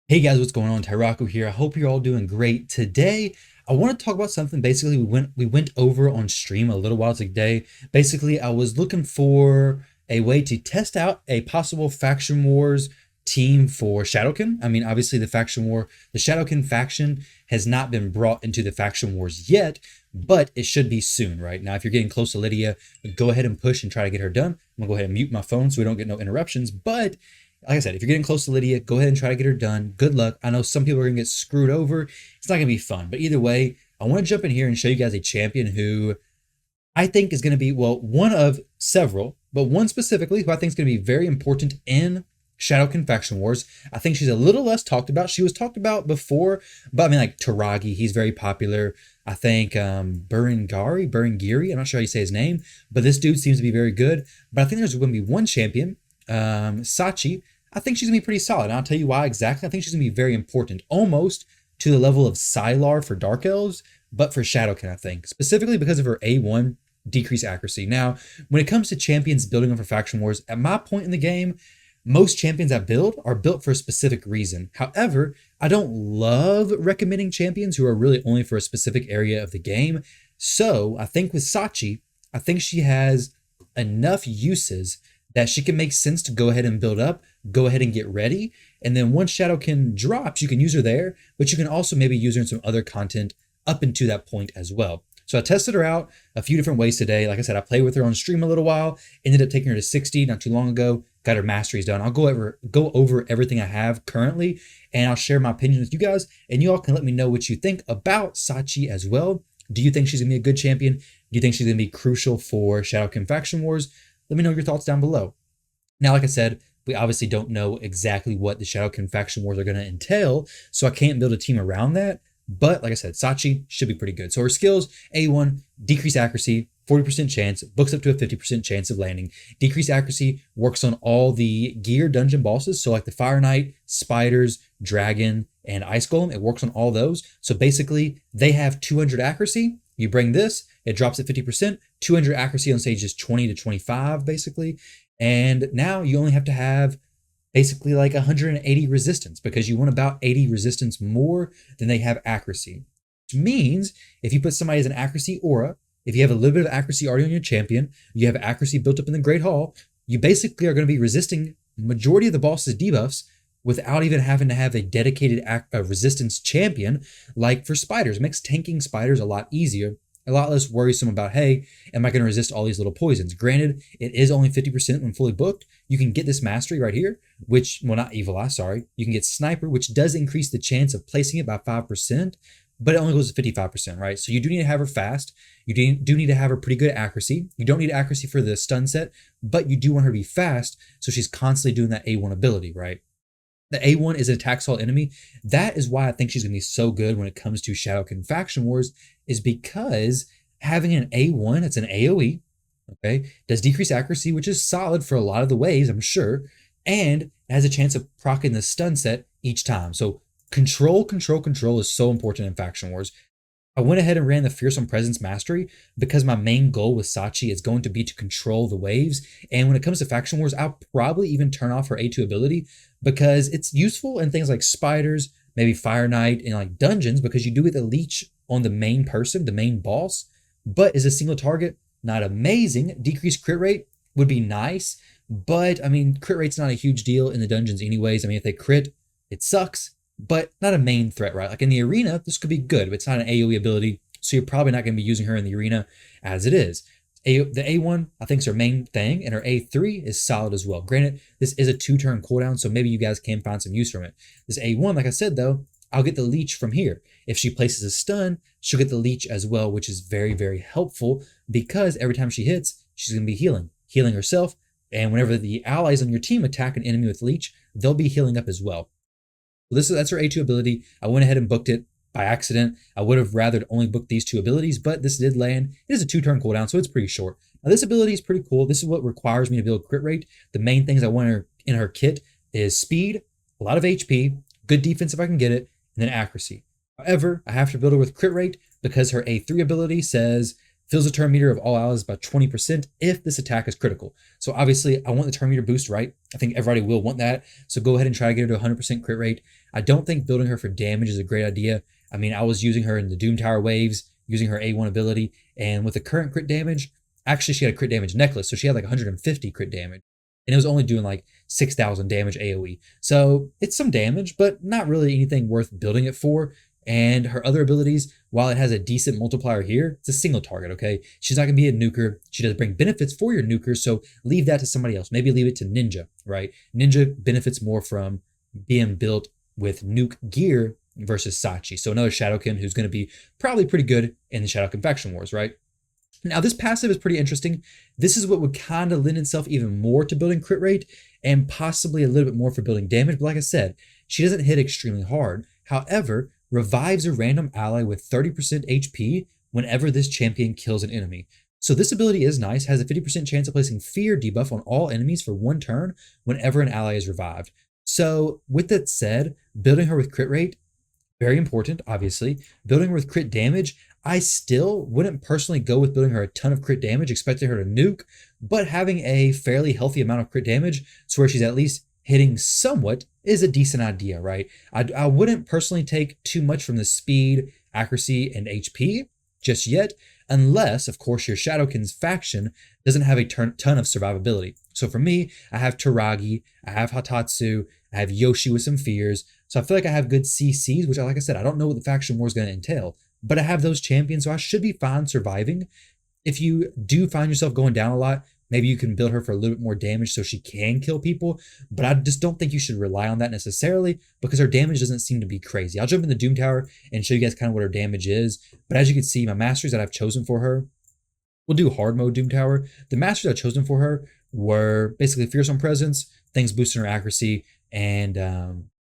Hey guys, what's going on? Tyrauku here. I hope you're all doing great. Today, I want to talk about something. Basically, we went over on stream a little while today. Basically, I was looking for a way to test out a possible Faction Wars team for Shadowkin. I mean, obviously the Shadowkin faction has not been brought into the Faction Wars yet, but it should be soon, right? Now, if you're getting close to Lydia, go ahead and push and try to get her done. I'm gonna go ahead and mute my phone so we don't get no interruptions, but like I said, if you're getting close to Lydia, go ahead and try to get her done. Good luck. I know some people are going to get screwed over. It's not going to be fun. But either way, I want to jump in here and show you guys a champion who I think is going to be, well, one of several, but one specifically who I think is going to be very important in Shadowkin Faction Wars. I think she's a little less talked about. She was talked about before, but I mean, like Taragi, he's very popular. I think Berengari, I'm not sure how you say his name, but this dude seems to be very good. But I think there's going to be one champion, Sachi. I think she's gonna be pretty solid. And I'll tell you why exactly. I think she's gonna be very important, almost to the level of Sylar for Dark Elves, but for Shadowkin, I think, specifically because of her A1 decreased accuracy. Now, when it comes to champions building up for Faction Wars, at my point in the game, most champions I build are built for a specific reason. However, I don't love recommending champions who are really only for a specific area of the game. So I think with Sachi, I think she has enough uses that she can make sense to go ahead and build up, go ahead and get ready. And then once Shadowkin drops, you can use her there, but you can also maybe use her in some other content up into that point as well. So I tested her out a few different ways today. Like I said, I played with her on stream a little while, ended up taking her to 60 not too long ago, got her masteries done. I'll go over everything I have currently, and I'll share my opinion with you guys, and you all can let me know what you think about Sachi as well. Do you think she's gonna be a good champion? Do you think she's gonna be crucial for Shadowkin Faction Wars? Let me know your thoughts down below. Now, like I said, we obviously don't know exactly what the Shadowkin Faction Wars are going to entail, so I can't build a team around that. But like I said, Sachi should be pretty good. So her skills, A1, decreased accuracy, 40% chance, books up to a 50% chance of landing. Decreased accuracy works on all the gear dungeon bosses, so like the Fire Knight, Spiders, Dragon, and Ice Golem. It works on all those. So basically, they have 200 accuracy. You bring this, it drops at 50%, 200 accuracy on stages 20 to 25, basically. And now you only have to have basically like 180 resistance because you want about 80 resistance more than they have accuracy. Which means if you put somebody as an accuracy aura, if you have a little bit of accuracy already on your champion, you have accuracy built up in the Great Hall, you basically are going to be resisting majority of the boss's debuffs without even having to have a dedicated resistance champion like for spiders. It makes tanking spiders a lot easier, a lot less worrisome about, hey, am I going to resist all these little poisons? Granted, it is only 50% when fully booked. You can get this mastery right here, which, well, not Evil Eye, sorry. You can get Sniper, which does increase the chance of placing it by 5%, but it only goes to 55%, right? So you do need to have her fast. You do need to have her pretty good accuracy. You don't need accuracy for the stun set, but you do want her to be fast, so she's constantly doing that A1 ability, right? The A1 is an attack stall enemy. That is why I think she's going to be so good when it comes to Shadowkin Faction Wars, is because having an A1, it's an AoE, okay, does decrease accuracy, which is solid for a lot of the ways, I'm sure, and it has a chance of proccing the stun set each time. So control is so important in Faction Wars. I went ahead and ran the Fearsome Presence Mastery because my main goal with Sachi is going to be to control the waves. And when it comes to Faction Wars, I'll probably even turn off her A2 ability because it's useful in things like Spiders, maybe Fire Knight, and like dungeons because you do get the leech on the main person, the main boss. But as a single target, not amazing. Decreased crit rate would be nice. But I mean, crit rate's not a huge deal in the dungeons anyways. I mean, if they crit, it sucks, but not a main threat, right? Like in the arena, this could be good, but it's not an AoE ability, so you're probably not going to be using her in the arena as it is. The A1, I think, is her main thing, and her A3 is solid as well. Granted, this is a 2-turn cooldown, so maybe you guys can find some use from it. This A1, like I said, though, I'll get the leech from here. If she places a stun, she'll get the leech as well, which is very, very helpful because every time she hits, she's going to be healing herself, and whenever the allies on your team attack an enemy with leech, they'll be healing up as well. That's her A2 ability. I went ahead and booked it by accident. I would have rather only booked these 2 abilities, but this did land. It is a 2-turn cooldown, so it's pretty short. Now, this ability is pretty cool. This is what requires me to build crit rate. The main things I want her in her kit is speed, a lot of HP, good defense if I can get it, and then accuracy. However, I have to build her with crit rate because her A3 ability says Fills the turn meter of all allies by 20% if this attack is critical. So obviously I want the turn meter boost, right? I think everybody will want that. So go ahead and try to get her to 100% crit rate. I don't think building her for damage is a great idea. I mean, I was using her in the Doom Tower waves, using her A1 ability, and with the current crit damage, actually she had a crit damage necklace, so she had like 150 crit damage. And it was only doing like 6,000 damage AoE. So it's some damage, but not really anything worth building it for. And her other abilities, while it has a decent multiplier here, it's a single target, okay? She's not going to be a nuker. She does bring benefits for your nuker, so leave that to somebody else. Maybe leave it to Ninja, right? Ninja benefits more from being built with nuke gear versus Sachi. So another Shadowkin who's going to be probably pretty good in the Shadowkin Faction Wars, right? Now, this passive is pretty interesting. This is what would kind of lend itself even more to building crit rate and possibly a little bit more for building damage. But like I said, she doesn't hit extremely hard. However, revives a random ally with 30% HP whenever this champion kills an enemy. So this ability is nice, has a 50% chance of placing fear debuff on all enemies for 1 turn whenever an ally is revived. So with that said, building her with crit rate, very important, obviously. Building her with crit damage, I still wouldn't personally go with building her a ton of crit damage, expecting her to nuke, but having a fairly healthy amount of crit damage, so where she's at least hitting somewhat, is a decent idea, right? I wouldn't personally take too much from the speed, accuracy, and HP just yet, unless, of course, your Shadowkin's faction doesn't have a ton of survivability. So for me, I have Taragi, I have Hatatsu, I have Yoshi with some fears, so I feel like I have good CCs, which, like I said, I don't know what the faction war is going to entail, but I have those champions, so I should be fine surviving. If you do find yourself going down a lot, maybe you can build her for a little bit more damage so she can kill people, but I just don't think you should rely on that necessarily because her damage doesn't seem to be crazy. I'll jump in the Doom Tower and show you guys kind of what her damage is, but as you can see, my masters that I've chosen for her, we'll do hard mode Doom Tower. The masters I've chosen for her were basically Fearsome Presence, things boosting her accuracy, and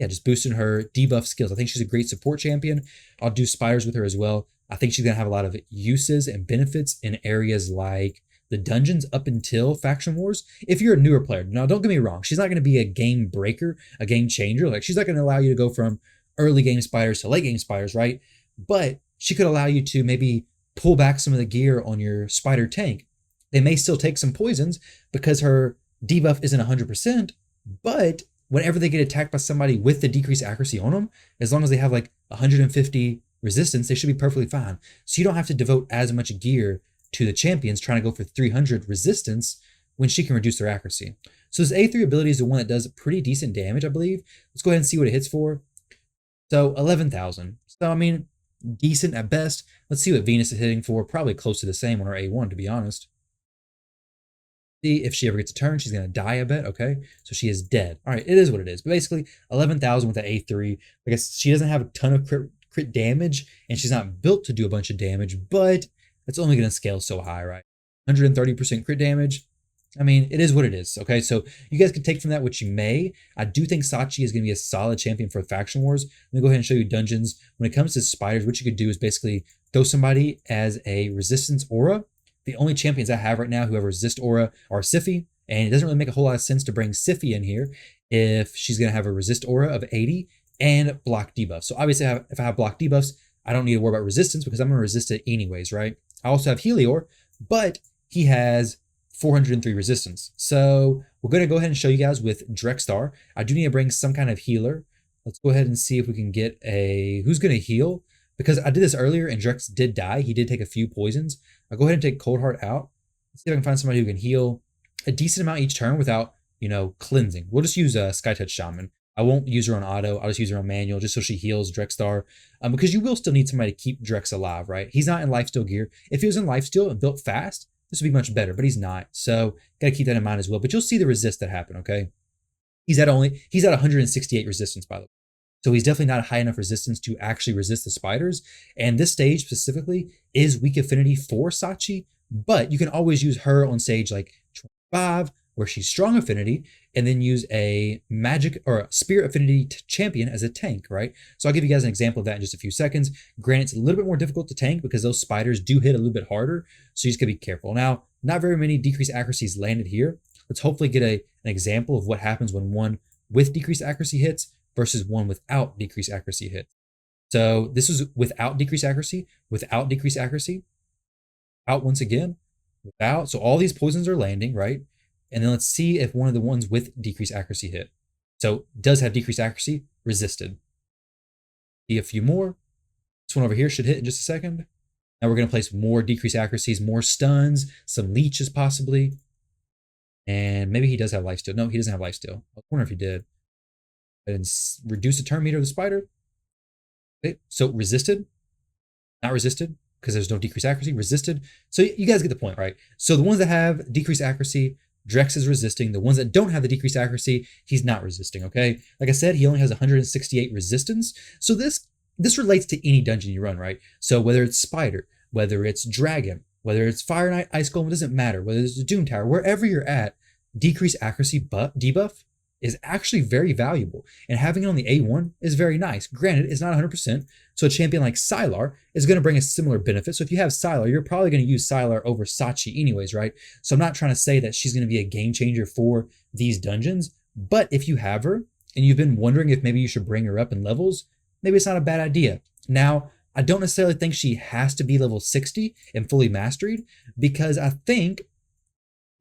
just boosting her debuff skills. I think she's a great support champion. I'll do spiders with her as well. I think she's going to have a lot of uses and benefits in areas like the dungeons up until Faction Wars. If you're a newer player, now don't get me wrong, she's not going to be a game breaker, a game changer. Like she's not going to allow you to go from early game spiders to late game spiders, right? But she could allow you to maybe pull back some of the gear on your spider tank. They may still take some poisons because her debuff isn't 100%, but whenever they get attacked by somebody with the decreased accuracy on them, as long as they have like 150 resistance, they should be perfectly fine. So you don't have to devote as much gear to the champions trying to go for 300 resistance when she can reduce their accuracy. So this A3 ability is the one that does pretty decent damage, I believe. Let's go ahead and see what it hits for. So 11,000. So I mean, decent at best. Let's see what Venus is hitting for. Probably close to the same on her A1, to be honest. See if she ever gets a turn, she's going to die, I bet. Okay, so she is dead. All right, it is what it is. But basically, 11,000 with that A3. I guess she doesn't have a ton of crit damage, and she's not built to do a bunch of damage, but it's only going to scale so high, right? 130% crit damage. I mean, it is what it is, okay? So you guys can take from that what you may. I do think Sachi is going to be a solid champion for Faction Wars. Let me go ahead and show you dungeons. When it comes to spiders, what you could do is basically throw somebody as a resistance aura. The only champions I have right now who have resist aura are Siphi, and it doesn't really make a whole lot of sense to bring Siphi in here if she's going to have a resist aura of 80 and block debuffs. So obviously, if I have block debuffs, I don't need to worry about resistance because I'm going to resist it anyways, right? I also have Helior, but he has 403 resistance. So we're going to go ahead and show you guys with Drexstar. I do need to bring some kind of healer. Let's go ahead and see if we can get a... Who's going to heal? Because I did this earlier and Drex did die. He did take a few poisons. I'll go ahead and take Cold Heart out. Let's see if I can find somebody who can heal a decent amount each turn without, cleansing. We'll just use a Skytouch Shaman. I won't use her on auto. I'll just use her on manual just so she heals Drexstar. Because you will still need somebody to keep Drex alive, right? He's not in lifesteal gear. If he was in lifesteal and built fast, this would be much better, but he's not. So got to keep that in mind as well. But you'll see the resist that happen, okay? He's at 168 resistance, by the way. So he's definitely not high enough resistance to actually resist the spiders. And this stage specifically is weak affinity for Sachi, but you can always use her on stage like 25, where she's strong affinity, and then use a magic or a spirit affinity champion as a tank, right? So I'll give you guys an example of that in just a few seconds. Granted, it's a little bit more difficult to tank because those spiders do hit a little bit harder, so you just gotta be careful. Now, not very many decreased accuracies landed here. Let's hopefully get an example of what happens when one with decreased accuracy hits versus one without decreased accuracy hits. So this is without decreased accuracy, Out once again, without. So all these poisons are landing, right? And then let's see if one of the ones with decreased accuracy hit. So does have decreased accuracy, resisted. See a few more. This one over here should hit in just a second. Now we're going to place more decreased accuracies, more stuns, some leeches possibly. And maybe he does have lifesteal. No, he doesn't have lifesteal. I wonder if he did. And reduce the turn meter of the spider. Okay, so resisted, not resisted, because there's no decreased accuracy, resisted. So you guys get the point, right? So the ones that have decreased accuracy, Drex is resisting. The ones that don't have the decreased accuracy, he's not resisting, okay? Like I said, he only has 168 resistance. So this relates to any dungeon you run, right? So whether it's Spider, whether it's Dragon, whether it's Fire Knight, Ice Golem, it doesn't matter. Whether it's the Doom Tower, wherever you're at, decreased accuracy debuff is actually very valuable. And having it on the A1 is very nice. Granted, it's not 100%. So a champion like Sylar is going to bring a similar benefit. So if you have Sylar, you're probably going to use Sylar over Sachi anyways, right? So I'm not trying to say that she's going to be a game changer for these dungeons. But if you have her and you've been wondering if maybe you should bring her up in levels, maybe it's not a bad idea. Now, I don't necessarily think she has to be level 60 and fully mastered, because I think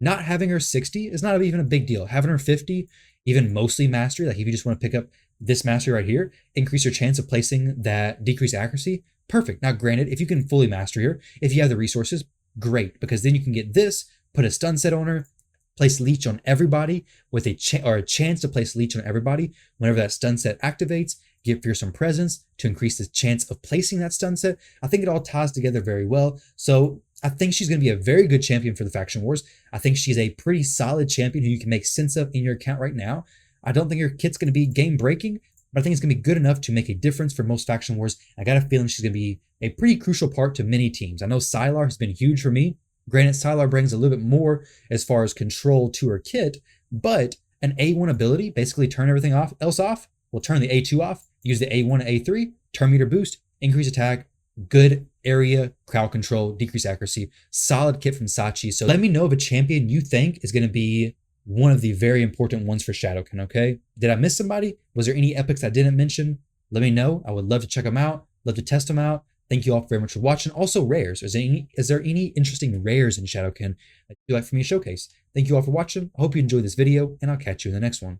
not having her 60 is not even a big deal. Having her 50, even mostly mastery, like if you just want to pick up this mastery right here, increase your chance of placing that decreased accuracy, perfect. Now, granted, if you can fully master her, if you have the resources, great, because then you can get this, put a stun set on her, place leech on everybody with a chance to place leech on everybody whenever that stun set activates, give fearsome presence to increase the chance of placing that stun set. I think it all ties together very well. So I think she's going to be a very good champion for the Faction Wars. I think she's a pretty solid champion who you can make sense of in your account right now. I don't think your kit's going to be game breaking, but I think it's going to be good enough to make a difference for most Faction Wars. I got a feeling she's going to be a pretty crucial part to many teams. I know Sylar has been huge for me. Granted, Sylar brings a little bit more as far as control to her kit, but an A1 ability, basically turn everything else off, will turn the A2 off, use the A1 and A3, turn meter boost, increase attack, good area, crowd control, decrease accuracy, solid kit from Sachi. So let me know of a champion you think is going to be one of the very important ones for Shadowkin, okay? Did I miss somebody? Was there any epics I didn't mention? Let me know. I would love to check them out, love to test them out. Thank you all very much for watching. Also, rares. Is there any interesting rares in Shadowkin that you'd like for me to showcase? Thank you all for watching. I hope you enjoyed this video, and I'll catch you in the next one.